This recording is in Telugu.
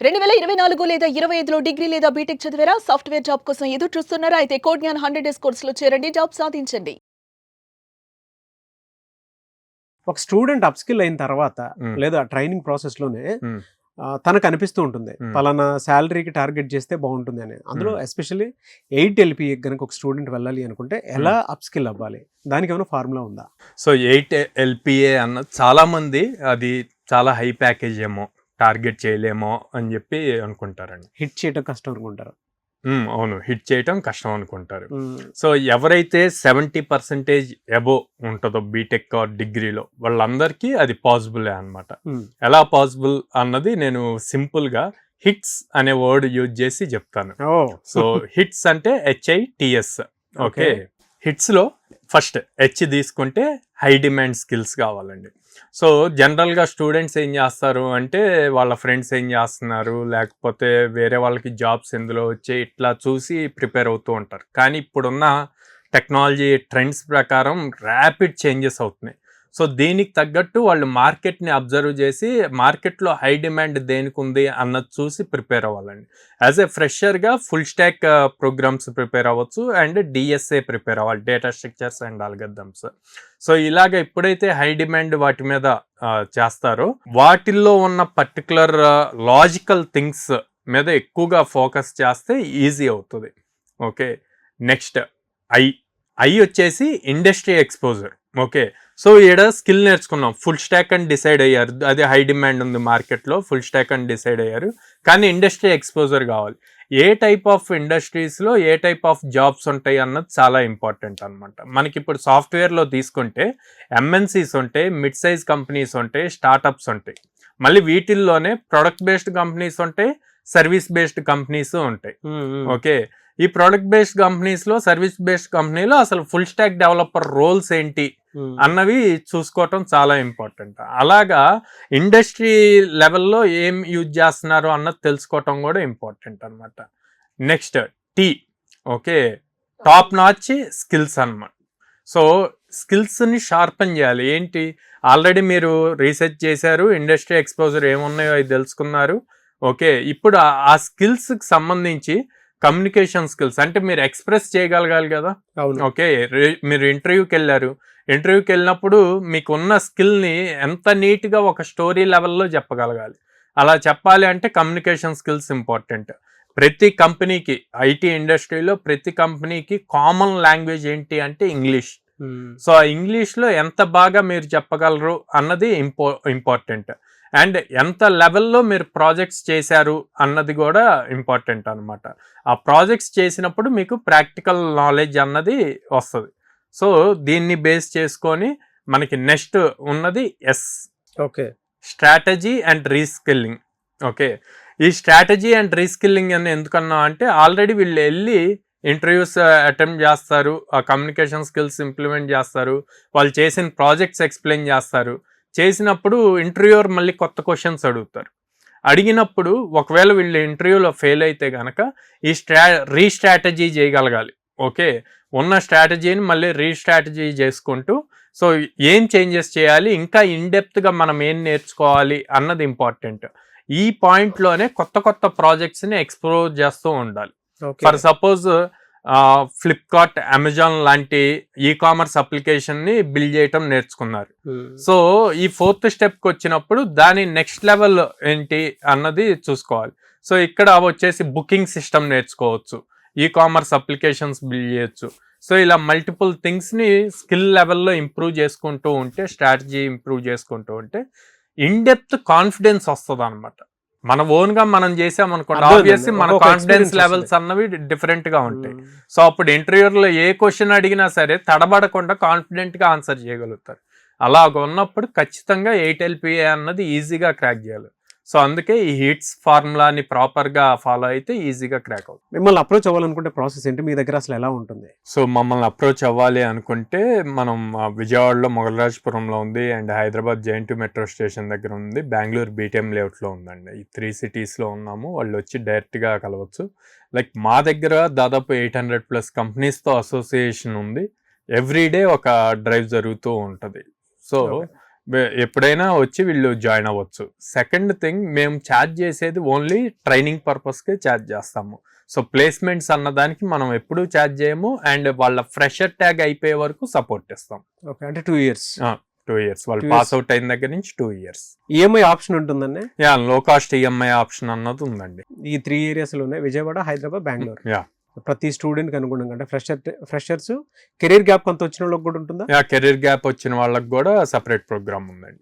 2024 లేదా 25లో డిగ్రీ లేదా బీటెక్ చదివారా? సాఫ్ట్‌వేర్ జాబ్ కోసం ఎదురు చూస్తున్నారా? అయితే కోడ్ జ్ఞాన్ 100 డేస్ కోర్సులో చేరండి. జాబ్ సాధించండి. ఒక స్టూడెంట్ అప్‌స్కిల్ అయిన తర్వాత లేదా ట్రైనింగ్ ప్రాసెస్‌లోనే తనకు అనిపిస్తూ ఉంటుంది. పలానా సాలరీకి టార్గెట్ చేస్తే బాగుంటుంది అని. అందులో ఎస్పెషల్లీ 8 ఎల్‌పీఏ గనుక ఒక స్టూడెంట్ వెళ్ళాలి అనుకుంటే ఎలా అప్‌స్కిల్ అవ్వాలి? దానికి ఏమైనా ఫార్ములా ఉందా? సో 8 ఎల్‌పీఏ అన్న చాలా మంది అది చాలా హై ప్యాకేజ్ ఏమో టార్గెట్ చేయలేమో అని చెప్పి అనుకుంటారండి. హిట్ చేయడం కష్టం అనుకుంటారు. అవును, హిట్ చేయటం కష్టం అనుకుంటారు. సో ఎవరైతే 70% అబోవ్ ఉంటుందో బీటెక్ ఆర్ డిగ్రీలో వాళ్ళందరికీ అది పాసిబులే అనమాట. ఎలా పాసిబుల్ అన్నది నేను సింపుల్గా హిట్స్ అనే వర్డ్ యూజ్ చేసి చెప్తాను. సో హిట్స్ అంటే HITS. ఓకే, హిట్స్లో ఫస్ట్ హెచ్ తీసుకుంటే హై డిమాండ్ స్కిల్స్ కావాలండి. సో జనరల్గా స్టూడెంట్స్ ఏం చేస్తారు అంటే వాళ్ళ ఫ్రెండ్స్ ఏం చేస్తున్నారు, లేకపోతే వేరే వాళ్ళకి జాబ్స్ ఎందులో వచ్చి ఇట్లా చూసి ప్రిపేర్ అవుతూ ఉంటారు. కానీ ఇప్పుడున్న టెక్నాలజీ ట్రెండ్స్ ప్రకారం ర్యాపిడ్ చేంజెస్ అవుతున్నాయి. సో దీనికి తగ్గట్టు వాళ్ళు మార్కెట్ని అబ్జర్వ్ చేసి మార్కెట్లో హై డిమాండ్ దేనికి ఉంది అన్నది చూసి ప్రిపేర్ అవ్వాలండి. యాజ్ ఏ ఫ్రెషర్గా ఫుల్ స్టాక్ ప్రోగ్రామ్స్ ప్రిపేర్ అవ్వచ్చు అండ్ DSA ప్రిపేర్ అవ్వాలి, data structures and algorithms. So ఇలాగ ఎప్పుడైతే హై డిమాండ్ వాటి మీద చేస్తారో వాటిల్లో ఉన్న పర్టికులర్ లాజికల్ థింగ్స్ మీద ఎక్కువగా ఫోకస్ చేస్తే ఈజీ అవుతుంది. ఓకే, నెక్స్ట్ ఐ వచ్చేసి ఇండస్ట్రీ ఎక్స్పోజర్. ఓకే, సో ఈడ స్కిల్ నేర్చుకున్నాం, ఫుల్ స్టాక్ అని డిసైడ్ అయ్యారు, అదే హై డిమాండ్ ఉంది మార్కెట్లో, ఫుల్ స్టాక్ అని డిసైడ్ అయ్యారు. కానీ ఇండస్ట్రీ ఎక్స్పోజర్ కావాలి. ఏ టైప్ ఆఫ్ ఇండస్ట్రీస్లో ఏ టైప్ ఆఫ్ జాబ్స్ ఉంటాయి అన్నది చాలా ఇంపార్టెంట్ అనమాట. మనకి ఇప్పుడు సాఫ్ట్వేర్లో తీసుకుంటే MNCs ఉంటాయి, మిడ్ సైజ్ కంపెనీస్ ఉంటాయి, స్టార్టప్స్ ఉంటాయి. మళ్ళీ వీటిల్లోనే ప్రొడక్ట్ బేస్డ్ కంపెనీస్ ఉంటాయి, సర్వీస్ బేస్డ్ కంపెనీస్ ఉంటాయి. ఓకే, ఈ ప్రొడక్ట్ బేస్డ్ కంపెనీస్లో, సర్వీస్ బేస్డ్ కంపెనీలో అసలు ఫుల్ స్టాక్ డెవలపర్ రోల్స్ ఏంటి అన్నవి చూసుకోవటం చాలా ఇంపార్టెంట్. అలాగా ఇండస్ట్రీ లెవెల్లో ఏం యూజ్ చేస్తున్నారు అన్నది తెలుసుకోవటం కూడా ఇంపార్టెంట్ అనమాట. Next okay, top notch skills అనమాట. సో స్కిల్స్ని షార్పన్ చేయాలి. ఏంటి, ఆల్రెడీ మీరు రీసెర్చ్ చేశారు, ఇండస్ట్రీ ఎక్స్పోజర్ ఏమున్నాయో అది తెలుసుకున్నారు. ఓకే, ఇప్పుడు ఆ స్కిల్స్కి సంబంధించి కమ్యూనికేషన్ స్కిల్స్ అంటే మీరు ఎక్స్ప్రెస్ చేయగలగాలి కదా. ఓకే, మీరు ఇంటర్వ్యూకి వెళ్ళినప్పుడు మీకు ఉన్న స్కిల్ని ఎంత నీట్గా ఒక స్టోరీ లెవెల్లో చెప్పగలగాలి. అలా చెప్పాలి అంటే కమ్యూనికేషన్ స్కిల్స్ ఇంపార్టెంట్. ప్రతి కంపెనీకి, ఐటీ ఇండస్ట్రీలో ప్రతి కంపెనీకి కామన్ లాంగ్వేజ్ ఏంటి అంటే ఇంగ్లీష్. సో ఆ ఇంగ్లీష్లో ఎంత బాగా మీరు చెప్పగలరు అన్నది ఇంపార్టెంట్. అండ్ ఎంత లెవెల్లో మీరు ప్రాజెక్ట్స్ చేశారు అన్నది కూడా ఇంపార్టెంట్ అనమాట. ఆ ప్రాజెక్ట్స్ చేసినప్పుడు మీకు ప్రాక్టికల్ నాలెడ్జ్ అన్నది వస్తుంది. సో దీన్ని బేస్ చేసుకొని మనకి నెక్స్ట్ ఉన్నది okay, strategy and reskilling. Okay, ఈ స్ట్రాటజీ అండ్ రీస్కిల్లింగ్ అని ఎందుకన్నా అంటే ఆల్రెడీ వీళ్ళు వెళ్ళి ఇంటర్వ్యూస్ అటెంప్ట్ చేస్తారు, ఆ కమ్యూనికేషన్ స్కిల్స్ ఇంప్లిమెంట్ చేస్తారు, వాళ్ళు చేసిన ప్రాజెక్ట్స్ ఎక్స్ప్లెయిన్ చేస్తారు. చేసినప్పుడు ఇంటర్వ్యూర్ మళ్ళీ కొత్త క్వశ్చన్స్ అడిగినప్పుడు ఒకవేళ వీళ్ళు ఇంటర్వ్యూలో ఫెయిల్ అయితే కనుక ఈ రీస్ట్రాటజీ చేయగలగాలి. ఓకే, ఉన్న స్ట్రాటజీని మళ్ళీ రీస్ట్రాటజీ చేసుకుంటూ సో ఏం చేంజెస్ చేయాలి, ఇంకా ఇన్డెప్త్గా మనం ఏం నేర్చుకోవాలి అన్నది ఇంపార్టెంట్. ఈ పాయింట్లోనే కొత్త ప్రాజెక్ట్స్ని ఎక్స్ప్లోర్ చేస్తూ ఉండాలి. ఫర్ సపోజ్ ఫ్లిప్కార్ట్, అమెజాన్ లాంటి కామర్స్ అప్లికేషన్ని బిల్డ్ చేయటం నేర్చుకున్నారు. సో ఈ 4th స్టెప్కి వచ్చినప్పుడు దాని నెక్స్ట్ లెవెల్ ఏంటి అన్నది చూసుకోవాలి. సో ఇక్కడ వచ్చేసి బుకింగ్ సిస్టమ్ నేర్చుకోవచ్చు, కామర్స్ అప్లికేషన్స్ బిల్డ్ చేయొచ్చు. సో ఇలా మల్టిపుల్ థింగ్స్ని స్కిల్ లెవెల్లో ఇంప్రూవ్ చేసుకుంటూ ఉంటే, స్ట్రాటజీ ఇంప్రూవ్ చేసుకుంటూ ఉంటే ఇన్డెప్త్ కాన్ఫిడెన్స్ వస్తుంది అనమాట. మన ఓన్గా మనం చేసామనుకోండి, ఆబ్వియస్లీ మన కాన్ఫిడెన్స్ లెవెల్స్ అన్నవి డిఫరెంట్గా ఉంటాయి. సో అప్పుడు ఇంటర్వ్యూలో ఏ క్వశ్చన్ అడిగినా సరే తడబడకుండా కాన్ఫిడెంట్గా ఆన్సర్ చేయగలుగుతారు. అలాగ ఉన్నప్పుడు ఖచ్చితంగా 8 LPA అన్నది ఈజీగా క్రాక్ చేయాలి. సో అందుకే ఈ హిట్స్ ఫార్ములాని ప్రాపర్గా ఫాలో అయితే ఈజీగా క్రాక్ అవుతుంది. మిమ్మల్ని అప్రోచ్ అవ్వాలనుకుంటే ప్రాసెస్ ఏంటి, మీ దగ్గర అసలు ఎలా ఉంటుంది? సో మమ్మల్ని అప్రోచ్ అవ్వాలి అనుకుంటే మనం విజయవాడలో మొగలరాజపురంలో ఉంది, and Hyderabad JNT metro station దగ్గర ఉంది, బెంగళూరు BTM లేఅవుట్లో ఉందండి. ఈ 3 సిటీస్లో ఉన్నాము. వాళ్ళు వచ్చి డైరెక్ట్గా కలవచ్చు. లైక్ మా దగ్గర దాదాపు 800+ కంపెనీస్తో అసోసియేషన్ ఉంది. ఎవ్రీడే ఒక డ్రైవ్ జరుగుతూ ఉంటుంది. సో ఎప్పుడైనా వచ్చి వీళ్ళు జాయిన్ అవ్వచ్చు. సెకండ్ థింగ్, మేము ఛార్జ్ చేసేది ఓన్లీ ట్రైనింగ్ పర్పస్కే ఛార్జ్ చేస్తాము. సో ప్లేస్మెంట్స్ అన్నదానికి మనం ఎప్పుడూ ఛార్జ్ చేయము. అండ్ వాళ్ళ ఫ్రెషర్ ట్యాగ్ అయిపోయే వరకు సపోర్ట్ ఇస్తాం. ఓకే, అంటే 2 years. 2 years వాళ్ళు 2 పాస్ years. అవుట్ అయిన దగ్గర నుంచి 2 years. ఈఎంఐ ఆప్షన్ ఉంటుందండి. యా, లో కాస్ట్ ఈఎంఐ ఆప్షన్ అన్నది ఉందండి. ఈ 3 areas లోనే విజయవాడ, హైదరాబాద్, బెంగళూరు. యా, ప్రతి స్టూడెంట్ కి అనుగుణంగా అంటే ఫ్రెషర్స్ కెరీర్ గ్యాప్ కొంత వచ్చిన వాళ్ళకి కూడా ఉంటుందా? యా, కెరీర్ గ్యాప్ వచ్చిన వాళ్ళకి కూడా సపరేట్ ప్రోగ్రామ్ ఉందండి.